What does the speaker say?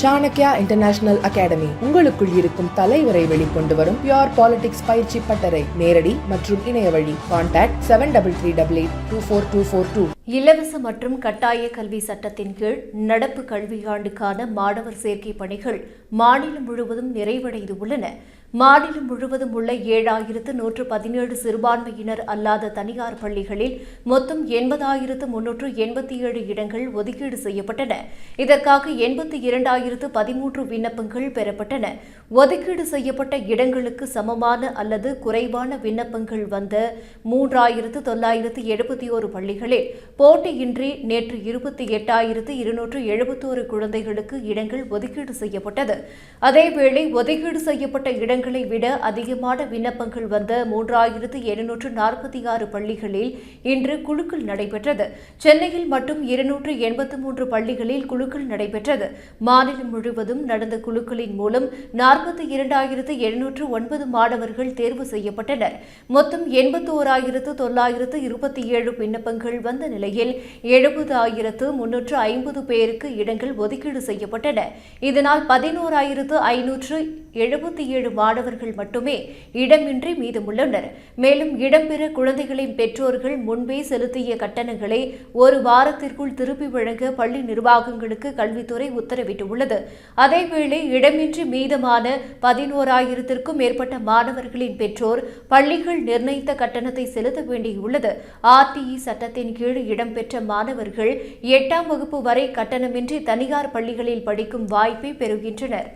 Chanakya international academy உங்களுக்குள் இருக்கும் தலைவரை வெளிக்கொண்டு வரும் பியூர் பாலிடிக்ஸ் பயிற்சி பட்டறை. நேரடி மற்றும் இணைய வழி. கான்டாக்ட் 7338824242. இலவச மற்றும் கட்டாய கல்வி சட்டத்தின் கீழ் நடப்பு கல்வியாண்டுக்கான மாணவர் சேர்க்கை பணிகள் மாநிலம் முழுவதும் நிறைவடைந்துள்ளன. மாநிலம் முழுவதும் உள்ள 7117 சிறுபான்மையினர் அல்லாத தனியார் பள்ளிகளில் மொத்தம் 80,387 இடங்கள் ஒதுக்கீடு செய்யப்பட்டன. இதற்காக 82,013 விண்ணப்பங்கள் பெறப்பட்டன. ஒதுக்கீடு செய்யப்பட்ட இடங்களுக்கு சமமான அல்லது குறைவான விண்ணப்பங்கள் வந்த 3,971 பள்ளிகளில் போட்டியின்றி நேற்று 28,271 குழந்தைகளுக்கு இடங்கள் ஒதுக்கீடு செய்யப்பட்டது. அதேவேளை ஒதுக்கீடு செய்யப்பட்ட இடங்களை விட அதிகமான விண்ணப்பங்கள் வந்த 3,746 பள்ளிகளில் இன்று குலுக்கல் நடைபெற்றது. சென்னையில் மட்டும் 283 பள்ளிகளில் குலுக்கல் நடைபெற்றது. மாநிலம் முழுவதும் நடந்த குலுக்கலின் மூலம் 42,709 மாணவர்கள் தேர்வு செய்யப்பட்டனர். மொத்தம் 81,927 விண்ணப்பங்கள் வந்த நிலையில் 70,350 பேருக்கு இடங்கள் ஒதுக்கீடு செய்யப்பட்டன. இதனால் 11,577 மாணவர்கள் மட்டுமே இடமின்றி மீதமுள்ளனர். மேலும் இடம்பெற குழந்தைகளின் பெற்றோர்கள் முன்பே செலுத்திய கட்டணங்களை ஒரு வாரத்திற்குள் திருப்பி வழங்க பள்ளி நிர்வாகங்களுக்கு கல்வித்துறை உத்தரவிட்டுள்ளது. அதேவேளை இடமின்றி மீதமான 11,000க்கும் மேற்பட்ட மாணவர்களின் பெற்றோர் பள்ளிகள் நிர்ணயித்த கட்டணத்தை செலுத்த வேண்டியுள்ளது. ஆர்டிஇ சட்டத்தின் கீழ் இடம்பெற்ற மாணவர்கள் 8ஆம் வகுப்பு வரை கட்டணமின்றி தனியார் பள்ளிகளில் படிக்கும் வாய்ப்பை பெறுகின்றனர்.